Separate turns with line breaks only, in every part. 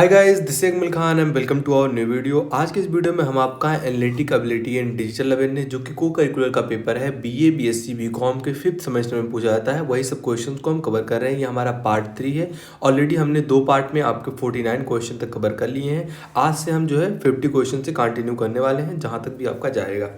Hi guys, this is Akmal Khan and welcome to our new video. आज के इस वीडियो में हम आपका analytic ability and digital awareness जो कि को करिकुलर का पेपर है बीए बीएससी बीकॉम के 5th सेमेस्टर में पूछा जाता है, वही सब क्वेश्चंस को हम कवर कर रहे हैं। ये हमारा पार्ट 3 है। ऑलरेडी हमने 2 पार्ट में आपके 49 क्वेश्चन तक कवर कर लिए हैं। आज से हम जो है 50 क्वेश्चन से कंटिन्यू करने वाले हैं, जहाँ तक भी आपका जाएगा।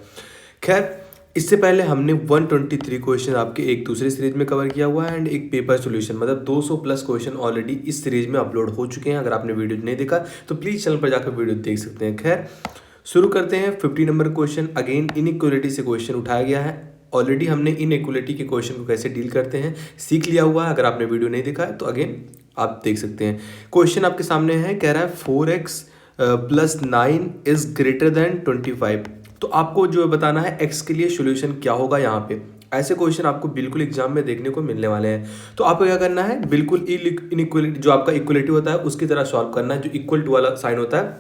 खैर, इससे पहले हमने 123 क्वेश्चन आपके एक दूसरे सीरीज में कवर किया हुआ है एंड एक पेपर सॉल्यूशन, मतलब 200 प्लस क्वेश्चन ऑलरेडी इस सीरीज में अपलोड हो चुके हैं। अगर आपने वीडियो नहीं देखा तो प्लीज़ चैनल पर जाकर वीडियो देख सकते हैं। खैर, शुरू करते हैं। 50 नंबर क्वेश्चन अगेन इनइक्वालिटी से क्वेश्चन उठाया गया है। ऑलरेडी हमने इनइक्वालिटी के क्वेश्चन को कैसे डील करते हैं सीख लिया हुआ है। अगर आपने वीडियो नहीं देखा है तो अगेन आप देख सकते हैं। क्वेश्चन आपके सामने है, कह रहा है 4x plus 9 is greater then 25। तो आपको जो बताना है x के लिए सॉल्यूशन क्या होगा। यहाँ पे ऐसे क्वेश्चन आपको बिल्कुल एग्जाम में देखने को मिलने वाले हैं। तो आपको क्या करना है, बिल्कुल इनइक्वालिटी जो आपका इक्वलिटी होता है उसकी तरह सॉल्व करना है। जो इक्वल टू वाला साइन होता है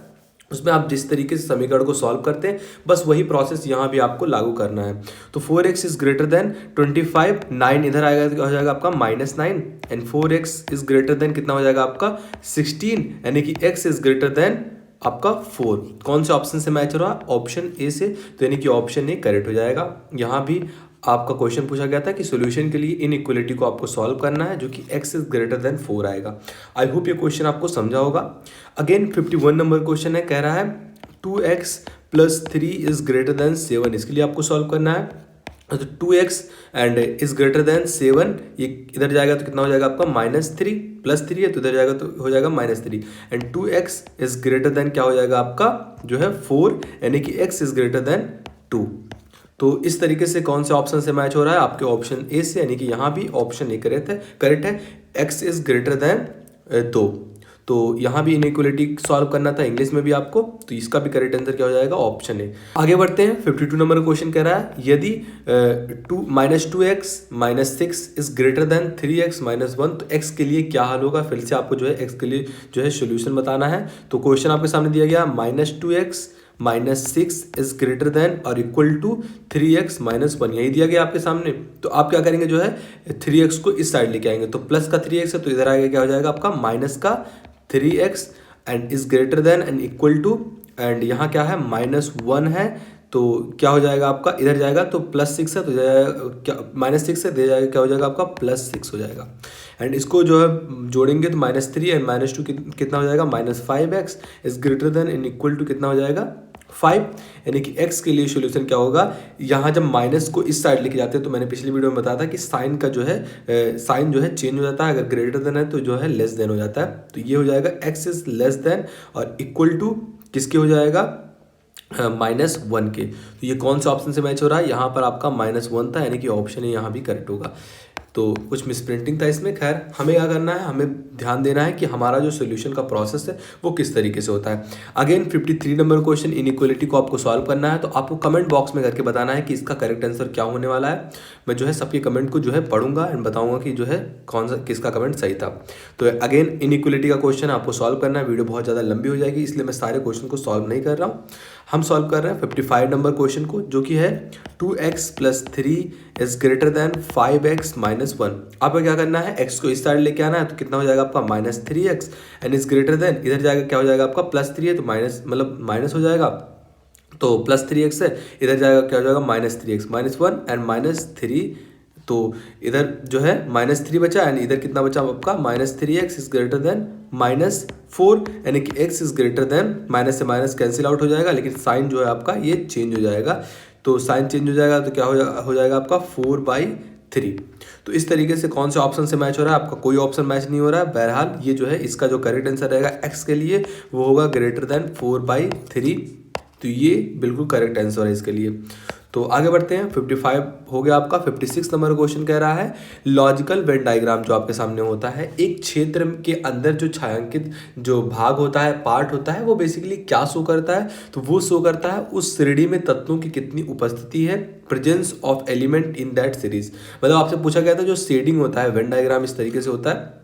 उसमें आप जिस तरीके से समीकरण को सॉल्व करते हैं बस वही प्रोसेस यहाँ भी आपको लागू करना है। तो 4x इज ग्रेटर देन 25, 9 इधर आएगा तो क्या हो जाएगा आपका -9 and 4x is greater then कितना हो जाएगा आपका 16, यानी कि x इज ग्रेटर देन आपका 4। कौन से ऑप्शन से मैच हो रहा है? ऑप्शन ए से। तो यानी कि ऑप्शन ए करेक्ट हो जाएगा। यहाँ भी आपका क्वेश्चन पूछा गया था कि सॉल्यूशन के लिए इनइक्वालिटी को आपको सॉल्व करना है, जो कि x इज ग्रेटर देन 4 आएगा। आई होप ये क्वेश्चन आपको समझा होगा। अगेन 51 नंबर क्वेश्चन है, कह रहा है 2x plus 3 is greater then 7। इसके लिए आपको सॉल्व करना है। तो 2x and is greater then 7, ये इधर जाएगा तो कितना हो जाएगा आपका -3, +3 है तो इधर जाएगा तो हो जाएगा -3 and 2x is greater then क्या हो जाएगा आपका जो है 4, यानी कि x इज ग्रेटर देन 2। तो इस तरीके से कौन से ऑप्शन से मैच हो रहा है? आपके ऑप्शन ए से, यानी कि यहाँ भी ऑप्शन ए करेक्ट है। x is greater then 2। तो यहाँ भी इनइक्वालिटी सॉल्व करना था इंग्लिश में भी आपको, तो इसका भी करेक्ट आंसर क्या हो जाएगा? Option A. आगे बढ़ते हैं। 52 नंबर क्वेश्चन कह रहा है, यदि 2x - 6 is greater then 3x - 1, तो x के लिए क्या हल होगा? फिर से आपको जो है x के लिए जो है सोल्यूशन बताना है। तो क्वेश्चन आपके सामने दिया गया -2x - 6 इज ग्रेटर देन और इक्वल टू 3x - 1, यही दिया गया आपके सामने। तो आप क्या करेंगे, जो है 3x को इस साइड लेके आएंगे। तो प्लस का 3x है तो इधर आगे क्या हो जाएगा आपका माइनस का 3x and is greater than and equal to, and यहाँ क्या है -1 है तो क्या हो जाएगा आपका, इधर जाएगा तो +6 है तो क्या -6 है, दे जाएगा क्या हो जाएगा आपका +6 हो जाएगा। एंड इसको जो है जोड़ेंगे तो -3 एंड -2 कितना हो जाएगा -5x is greater than and equal to कितना हो जाएगा 5, यानी कि x के लिए सॉल्यूशन क्या होगा? यहाँ जब माइनस को इस साइड लेके जाते हैं तो मैंने पिछली वीडियो में बताया था कि साइन का जो है साइन जो है चेंज हो जाता है। अगर ग्रेटर देन है तो जो है लेस देन हो जाता है। तो ये हो जाएगा x इज लेस देन और इक्वल टू किसके हो जाएगा -1 के। तो ये कौन सा ऑप्शन से मैच हो रहा है? यहाँ पर आपका -1 था, यानी कि ऑप्शन है यहाँ भी करेक्ट होगा। तो कुछ मिसप्रिंटिंग था इसमें। खैर, हमें क्या करना है, हमें ध्यान देना है कि हमारा जो सॉल्यूशन का प्रोसेस है वो किस तरीके से होता है। अगेन 53 नंबर क्वेश्चन, इनइक्वालिटी को आपको सॉल्व करना है। तो आपको कमेंट बॉक्स में करके बताना है कि इसका करेक्ट आंसर क्या होने वाला है। मैं जो है सबके कमेंट को जो है पढ़ूंगा एंड बताऊंगा कि जो है कौन सा किसका कमेंट सही था। तो अगेन इनइक्वालिटी का क्वेश्चन आपको सॉल्व करना है। वीडियो बहुत ज़्यादा लंबी हो जाएगी, इसलिए मैं सारे क्वेश्चन को सॉल्व नहीं कर रहा हूँ। हम सॉल्व कर रहे हैं 55 नंबर क्वेश्चन को, जो कि है 2x plus 3 is greater then 5x - 1। आपको क्या करना है, x को इस साइड लेके आना है तो कितना हो जाएगा आपका -3x and is greater then, इधर जाएगा क्या हो जाएगा आपका +3 है तो माइनस मतलब माइनस हो जाएगा। तो +3x है, इधर जाएगा क्या हो जाएगा -3x - 1 एंड -3। तो इधर जो है -3 बचा एंड इधर कितना बचा आपका -3x इज ग्रेटर देन -4, यानी कि x is greater then, minus से माइनस कैंसिल आउट हो जाएगा, लेकिन साइन जो है आपका ये चेंज हो जाएगा। तो साइन चेंज हो जाएगा तो क्या हो जाएगा आपका 4/3। तो इस तरीके से कौन से ऑप्शन से मैच हो रहा है? आपका कोई ऑप्शन मैच नहीं हो रहा है। बहरहाल ये जो है इसका जो करेक्ट आंसर रहेगा x के लिए वो होगा ग्रेटर देन 4/3। तो ये बिल्कुल करेक्ट आंसर है इसके लिए। तो आगे बढ़ते हैं। 55 हो गया आपका। 56 नंबर क्वेश्चन कह रहा है, लॉजिकल वेन डायग्राम जो आपके सामने होता है, एक क्षेत्र के अंदर जो छायांकित जो भाग होता है, पार्ट होता है, वो बेसिकली क्या शो करता है? तो वो शो करता है उस श्रेणी में तत्वों की कितनी उपस्थिति है, presence of element in that series. मतलब आपसे पूछा गया था जो शेडिंग होता है, वेन डायग्राम इस तरीके से होता है।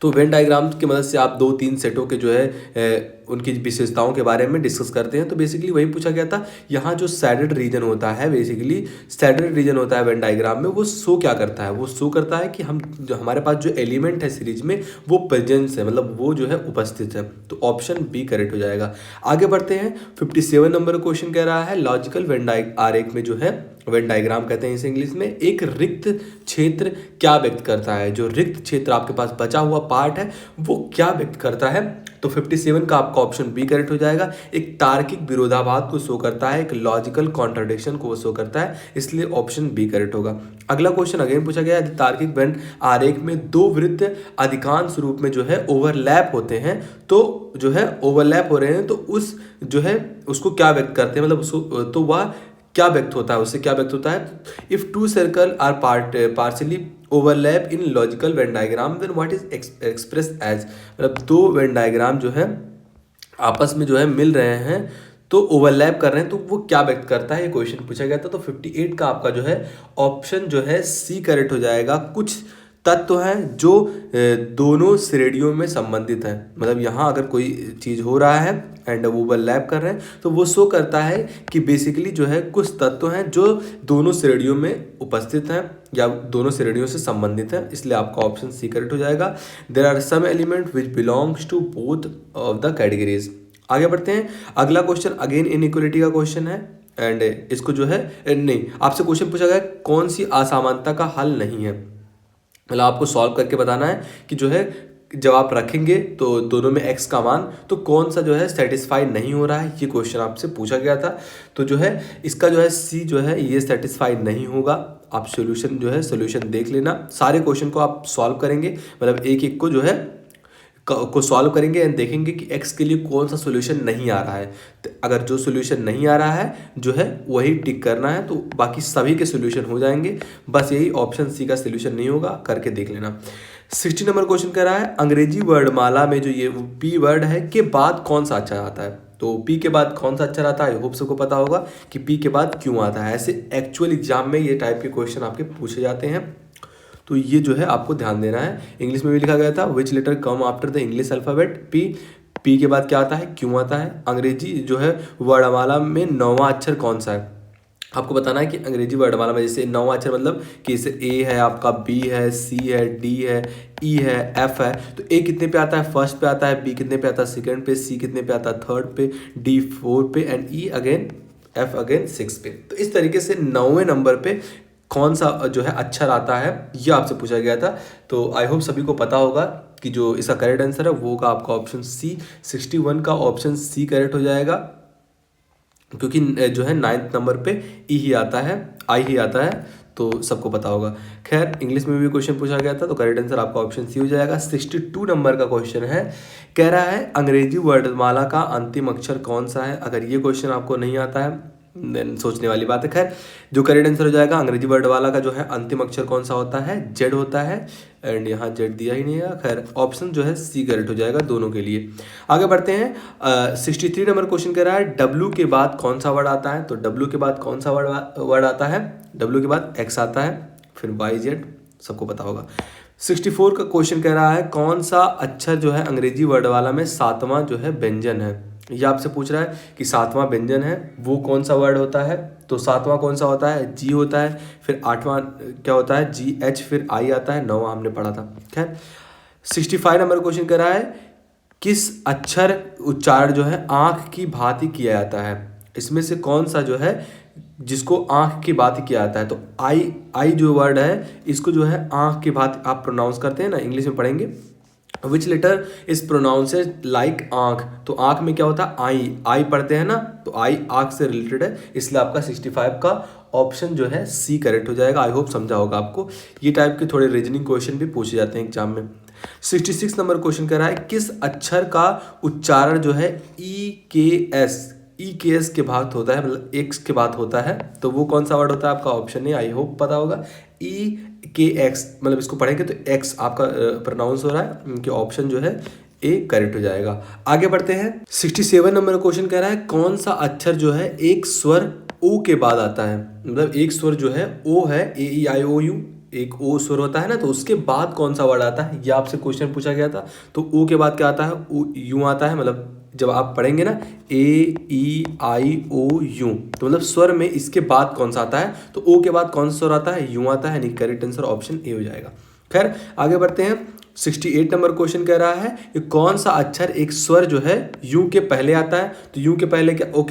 तो वेन डायग्राम की मदद से आप 2-3 सेटों के जो है उनकी विशेषताओं के बारे में डिस्कस करते हैं। तो बेसिकली वही पूछा गया था। यहाँ जो सैडेड रीजन होता है, बेसिकली सैडेड रीजन होता है वेन डायग्राम में, वो शो क्या करता है, वो शो करता है कि हम जो हमारे पास जो एलिमेंट है सीरीज में वो प्रेजेंस है, मतलब वो जो है उपस्थित है। तो ऑप्शन बी करेक्ट हो जाएगा। आगे बढ़ते हैं। 57 नंबर क्वेश्चन कह रहा है लॉजिकल वेन आरेख में जो है, वेन डायग्राम कहते हैं इसे इंग्लिश में, एक रिक्त क्षेत्र क्या व्यक्त करता है। जो रिक्त क्षेत्र आपके पास बचा हुआ पार्ट है वो क्या व्यक्त करता है। तो 57 का आपका ऑप्शन बी करेक्ट हो जाएगा। एक तार्किक विरोधाभास को शो करता है, एक लॉजिकल कॉन्ट्रडिक्शन को शो करता है, इसलिए ऑप्शन बी करेक्ट होगा। अगला क्वेश्चन अगेन पूछा गया है तार्किक वेन आरेख में दो वृत्त अधिकांश रूप में जो है ओवरलैप होते हैं, तो जो है ओवरलैप हो रहे हैं तो उस जो है उसको क्या व्यक्त करते हैं, मतलब उसको तो वह क्या व्यक्त होता है, उससे क्या व्यक्त होता है। If two circle are partially overlap in logical Venn diagram then what is express as, मतलब दो वेन डायग्राम जो है आपस में जो है मिल रहे हैं तो ओवरलैप कर रहे हैं, तो वो क्या व्यक्त करता है, ये क्वेश्चन पूछा गया था। तो 58 का आपका जो है ऑप्शन जो है सी करेक्ट हो जाएगा। कुछ तत्व हैं जो दोनों श्रेणियों में संबंधित हैं, मतलब यहाँ अगर कोई चीज़ हो रहा है एंड वो ओवरलैप कर रहे हैं तो वो शो करता है कि बेसिकली जो है कुछ तत्व हैं जो दोनों श्रेणियों में उपस्थित हैं या दोनों श्रेणियों से संबंधित हैं, इसलिए आपका ऑप्शन सी करेक्ट हो जाएगा। There are some element which belongs to both of the categories. आगे बढ़ते हैं। अगला क्वेश्चन अगेन इनइक्वालिटी का क्वेश्चन है एंड इसको जो है नहीं, आपसे क्वेश्चन पूछा गया कौन सी असमानता का हल नहीं है, मतलब आपको सॉल्व करके बताना है कि जो है जब आप रखेंगे तो दोनों में x का मान तो कौन सा जो है सेटिस्फाई नहीं हो रहा है, ये क्वेश्चन आपसे पूछा गया था। तो जो है इसका जो है सी जो है ये सेटिस्फाई नहीं होगा। आप सोल्यूशन जो है सोल्यूशन देख लेना, सारे क्वेश्चन को आप सॉल्व करेंगे, मतलब एक एक को जो है को सॉल्व करेंगे एंड देखेंगे कि x के लिए कौन सा सोल्यूशन नहीं आ रहा है। तो अगर जो सोल्यूशन नहीं आ रहा है जो है वही टिक करना है, तो बाकी सभी के सोल्यूशन हो जाएंगे। बस यही ऑप्शन सी का सोल्यूशन नहीं होगा, करके देख लेना। 60 नंबर क्वेश्चन कह रहा है अंग्रेजी वर्डमाला में जो ये पी वर्ड है के बाद कौन सा अक्षर आता है। तो पी के बाद कौन सा अक्षर आता है, आई होप सबको पता होगा कि पी के बाद क्यों आता है। ऐसे एक्चुअल एग्जाम में ये टाइप के क्वेश्चन आपके पूछे जाते हैं, तो ये जो है आपको ध्यान देना है। इंग्लिश में भी लिखा गया था which letter come after the English alphabet P, P के बाद क्या आता है, क्यों आता है। अंग्रेजी जो है वर्णमाला में 9वां अक्षर कौन सा है, आपको बताना है कि अंग्रेजी वर्णमाला में जैसे 9वां अक्षर मतलब कि जैसे ए है आपका, बी है, सी है, डी है, ई है, एफ है। तो ए कितने पे आता है, फर्स्ट पे आता है, बी कितने पे आता है, सेकंड पे, सी कितने पे आता है, थर्ड पे, डी 4 पे and E again F again 6 पे। तो इस तरीके से 9वें नंबर पे कौन सा जो है अक्षर आता है ये आपसे पूछा गया था। तो आई होप सभी को पता होगा कि जो इसका करेक्ट आंसर है वो होगा आपका ऑप्शन सी। 61 का ऑप्शन सी करेक्ट हो जाएगा, क्योंकि जो है 9th नंबर पे ई ही आता है, आई ही आता है, तो सबको पता होगा। खैर इंग्लिश में भी क्वेश्चन पूछा गया था, तो करेक्ट आंसर आपका ऑप्शन सी हो जाएगा। 62 नंबर का क्वेश्चन है, कह रहा है अंग्रेजी वर्णमाला का अंतिम अक्षर कौन सा है। अगर ये क्वेश्चन आपको नहीं आता है देन सोचने वाली बात है। खैर जो करेक्ट आंसर हो जाएगा अंग्रेजी वर्णमाला का जो है अंतिम अक्षर कौन सा होता है, जेड होता है एंड यहाँ जेड दिया ही नहीं है। खैर ऑप्शन जो है सी करेक्ट हो जाएगा दोनों के लिए। आगे बढ़ते हैं। 63 नंबर क्वेश्चन कह रहा है डब्ल्यू के बाद कौन सा वर्ड आता है। तो डब्ल्यू के बाद कौन सा वर्ड आता है, डब्ल्यू के बाद एक्स आता है, फिर वाई जेड, सबको पता होगा। 64 का क्वेश्चन कह रहा है कौन सा अक्षर जो है अंग्रेजी वर्णमाला में 7वां जो है व्यंजन है। ये आपसे पूछ रहा है कि 7वां व्यंजन है वो कौन सा वर्ड होता है। तो 7वां कौन सा होता है, जी होता है, फिर 8वां क्या होता है, जी एच, फिर आई आता है, 9वां हमने पढ़ा था। खैर 65 नंबर क्वेश्चन कर रहा है किस अक्षर उच्चारण जो है आँख की भांति किया जाता है। इसमें से कौन सा जो है जिसको आँख की भांति किया जाता है। तो आई जो वर्ड है इसको जो है आँख की भांति आप प्रोनाउंस करते हैं ना, इंग्लिश में पढ़ेंगे विच लेटर इज प्रोनाउंसेड लाइक आँख। तो आँख में क्या होता है, आई पढ़ते हैं ना, तो आई आँख से रिलेटेड है, इसलिए आपका 65 का ऑप्शन जो है सी करेक्ट हो जाएगा। आई होप समझा होगा आपको। ये टाइप के थोड़े रीजनिंग क्वेश्चन भी पूछे जाते हैं एग्जाम में। 66 नंबर क्वेश्चन कर रहा है किस अक्षर का उच्चारण जो है ई के एस के बाद होता है, मतलब एक्स के बाद होता है, तो वो कौन सा वर्ड होता है आपका ऑप्शन नहीं, आई होप पता होगा। ई के एक्स, मतलब इसको पढ़ेंगे तो एक्स आपका प्रोनाउंस हो रहा है, इनके ऑप्शन जो है ए करेक्ट हो जाएगा। आगे बढ़ते हैं। 67 नंबर क्वेश्चन कह रहा है कौन सा अक्षर जो है एक स्वर ओ के बाद आता है, मतलब एक स्वर जो है ओ है, ए ई आई ओ यू, एक ओ स्वर होता है ना, तो उसके बाद कौन सा वर्ड आता है, ये आपसे क्वेश्चन पूछा गया था। तो ओ के बाद क्या आता है, ओ यूं आता है, मतलब जब आप पढ़ेंगे ना ए ई आई ओ यू, तो मतलब स्वर में इसके बाद कौन सा आता है, तो ओ के बाद कौन सा स्वर आता है, यूं आता है, यानी करेक्ट आंसर ऑप्शन ए हो जाएगा। खैर आगे बढ़ते हैं। 68 नंबर क्वेश्चन कह रहा है कि कौन सा अक्षर एक स्वर जो है यू के पहले आता है, तो यू के पहले क्या, ओ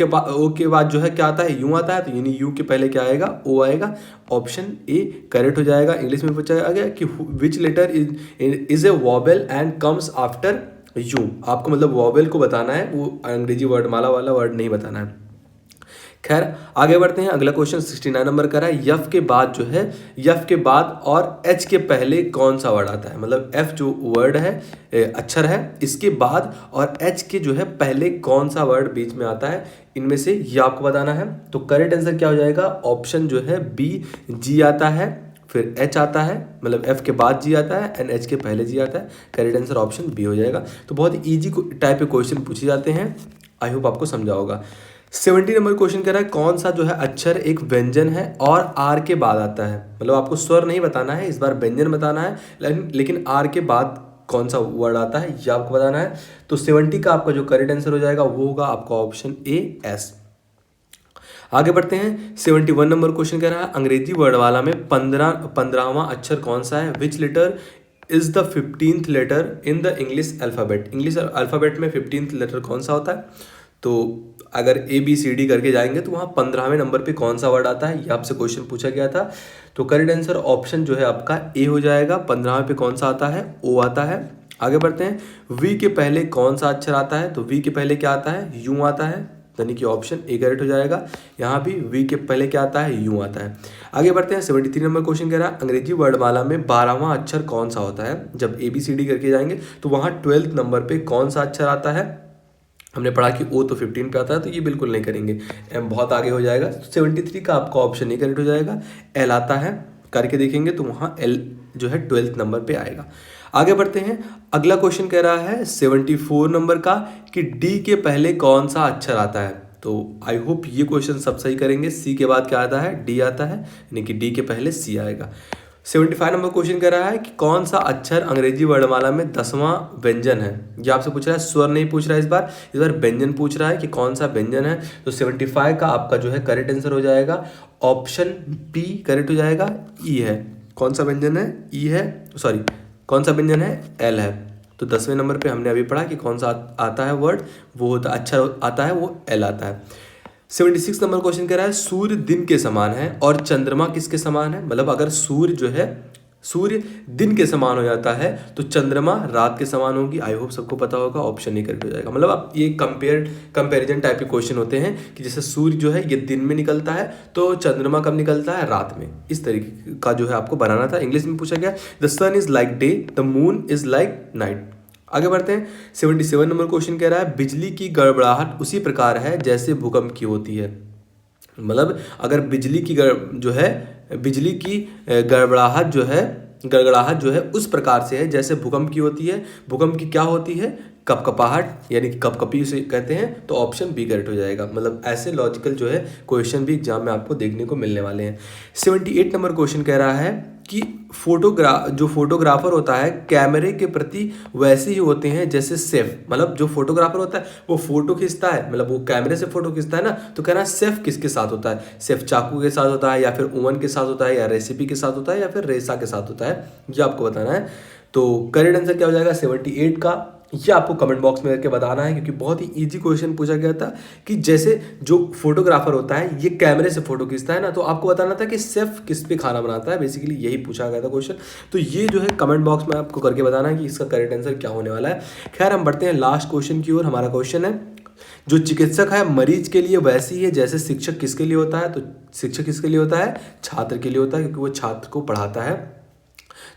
के बाद जो है क्या आता है, यू आता है, तो यानी यू के पहले क्या आएगा, ओ आएगा। ऑप्शन ए करेक्ट हो जाएगा। इंग्लिश में पूछा गया कि which letter is a vowel and comes after U, आपको मतलब वॉवेल को बताना है, वो अंग्रेजी वर्डमाला वाला वर्ड नहीं बताना है। खैर आगे बढ़ते हैं। अगला क्वेश्चन 69 नंबर का है, यफ के बाद जो है, यफ के बाद और एच के पहले कौन सा वर्ड आता है, मतलब एफ जो वर्ड है अक्षर है, इसके बाद और एच के जो है पहले कौन सा वर्ड बीच में आता है, इनमें से ये आपको बताना है। तो करेक्ट आंसर क्या हो जाएगा, ऑप्शन जो है बी जी आता है, फिर एच आता है, मतलब एफ के बाद जी आता है एंड एच के पहले जी आता है। करेक्ट आंसर ऑप्शन बी हो जाएगा। तो बहुत ही ईजी टाइप के क्वेश्चन पूछे जाते हैं, आई होप आपको समझा होगा। 70 नंबर क्वेश्चन कह रहा है कौन सा जो है अक्षर एक व्यंजन है और आर के बाद आता है, मतलब आपको स्वर नहीं बताना है, इस बार व्यंजन बताना है, लेकिन आर के बाद कौन सा वर्ड आता है ये आपको बताना है। तो 70 का आपका जो करेक्ट आंसर हो जाएगा वो होगा आपका ऑप्शन ए एस। आगे बढ़ते हैं। 71 नंबर क्वेश्चन कह रहा है अंग्रेजी वर्डमाला में 15वां अक्षर कौन सा है, which letter is the 15th letter in the English alphabet, English alphabet में 15th लेटर कौन सा होता है। तो अगर ए बी सी डी करके जाएंगे तो वहाँ 15वें नंबर पे कौन सा वर्ड आता है, ये आपसे क्वेश्चन पूछा गया था। तो करेक्ट आंसर ऑप्शन जो है आपका ए हो जाएगा। 15वें पे कौन सा आता है, ओ आता है। आगे बढ़ते हैं। वी के पहले कौन सा अक्षर आता है, तो वी के पहले क्या आता है, यू आता है, यानी कि ऑप्शन ए करेक्ट हो जाएगा। यहाँ भी वी के पहले क्या आता है, यू आता है। आगे बढ़ते हैं। 73 नंबर क्वेश्चन कह रहा है अंग्रेजी वर्डमाला में 12वां अक्षर कौन सा होता है। जब ए बी सी डी करके जाएंगे तो वहाँ 12th नंबर पे कौन सा अक्षर आता है, हमने पढ़ा कि ओ तो 15 पे आता है, तो ये बिल्कुल नहीं करेंगे, एम बहुत आगे हो जाएगा। 73 का आपका ऑप्शन ए करेक्ट हो जाएगा। एल आता है, करके देखेंगे तो वहाँ एल जो है 12th नंबर पे आएगा। आगे बढ़ते हैं। अगला क्वेश्चन कह रहा है 74 नंबर का कि डी के पहले कौन सा अक्षर आता है। तो आई होप ये क्वेश्चन सब सही करेंगे। सी के बाद क्या आता है, डी आता है, यानी कि डी के पहले सी आएगा। 75 नंबर क्वेश्चन कह रहा है कि कौन सा अक्षर अंग्रेजी वर्णमाला में 10वां व्यंजन है। ये आपसे पूछ रहा है, स्वर नहीं पूछ रहा है, इस बार व्यंजन पूछ रहा है कि कौन सा व्यंजन है। तो 75 का आपका जो है करेक्ट आंसर हो जाएगा ऑप्शन बी करेक्ट हो जाएगा। ई है, कौन सा व्यंजन है, ई है, सॉरी कौन सा व्यंजन है, एल है। तो 10वें नंबर पे हमने अभी पढ़ा कि कौन सा आता है वर्ड, वो होता अक्षर आता है, वो एल आता है। 76 नंबर क्वेश्चन कह रहा है सूर्य दिन के समान है और चंद्रमा किसके समान है। मतलब अगर सूर्य जो है, सूर्य दिन के समान हो जाता है तो चंद्रमा रात के समान होगी। आई होप सबको पता होगा, ऑप्शन ए करेक्ट हो जाएगा। मतलब आप ये कंपेरिजन टाइप के क्वेश्चन होते हैं कि जैसे सूर्य जो है ये दिन में निकलता है तो चंद्रमा कब निकलता है, रात में। इस तरीके का जो है आपको बनाना था। इंग्लिश में पूछा गया the sun is like day, the moon is like night. आगे बढ़ते हैं। 77 नंबर क्वेश्चन कह रहा है बिजली की गड़बड़ाहट उसी प्रकार है जैसे भूकंप की होती है। मतलब अगर बिजली की बिजली की गड़गड़ाहट जो है उस प्रकार से है जैसे भूकंप की होती है। भूकंप की क्या होती है, कपकपाहट, यानी कि कपकपी उसे कहते हैं। तो ऑप्शन बी करेक्ट हो जाएगा। मतलब ऐसे लॉजिकल जो है क्वेश्चन भी एग्जाम में आपको देखने को मिलने वाले हैं। 78 नंबर क्वेश्चन कह रहा है कि जो फोटोग्राफर होता है कैमरे के प्रति वैसे ही होते हैं जैसे सेफ। मतलब जो फोटोग्राफर होता है वो फोटो खींचता है, मतलब वो कैमरे से फोटो खींचता है ना, तो कह रहा है सेफ किसके साथ होता है, सेफ चाकू के साथ होता है या फिर ओवन के साथ होता है या रेसिपी के साथ होता है या फिर रेसा के साथ होता है, ये आपको बताना है। तो करेक्ट आंसर क्या हो जाएगा 78 का, ये आपको कमेंट बॉक्स में करके बताना है, क्योंकि बहुत ही इजी क्वेश्चन पूछा गया था कि जैसे जो फोटोग्राफर होता है ये कैमरे से फोटो खींचता है ना, तो आपको बताना था कि शेफ किस पे खाना बनाता है। बेसिकली यही पूछा गया था क्वेश्चन। तो ये जो है कमेंट बॉक्स में आपको करके बताना है कि इसका करेक्ट आंसर क्या होने वाला है। खैर हम बढ़ते हैं लास्ट क्वेश्चन की ओर। हमारा क्वेश्चन है जो चिकित्सक है मरीज के लिए वैसी है जैसे शिक्षक किसके लिए होता है। तो शिक्षक किसके लिए होता है, छात्र के लिए होता है, क्योंकि वो छात्र को पढ़ाता है।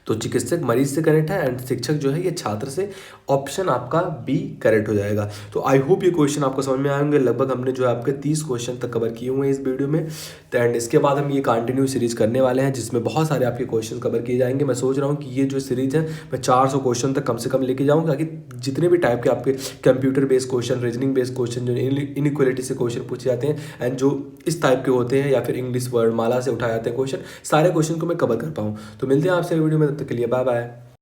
तो चिकित्सक मरीज से करेक्ट है एंड शिक्षक जो है ये छात्र से। ऑप्शन आपका बी करेक्ट हो जाएगा। तो आई होप ये क्वेश्चन आपको समझ में आएंगे। लगभग हमने जो है आपके 30 क्वेश्चन तक कवर किए हुए हैं इस वीडियो में। तो एंड इसके बाद हम ये कंटिन्यू सीरीज करने वाले हैं जिसमें बहुत सारे आपके क्वेश्चन कवर किए जाएंगे। मैं सोच रहा हूँ कि ये जो सीरीज है मैं 400 क्वेश्चन तक कम से कम लेके जाऊँ, ताकि जितने भी टाइप के आपके computer based question, reasoning based question, जो इनइक्वालिटी से क्वेश्चन पूछे जाते हैं एंड जो इस टाइप के होते हैं या फिर इंग्लिश वर्ड माला से उठाए जाते हैं क्वेश्चन, सारे क्वेश्चन को मैं कवर कर पाऊँ। तो मिलते हैं आपसे वीडियो में, तब तक के लिए बाय बाय।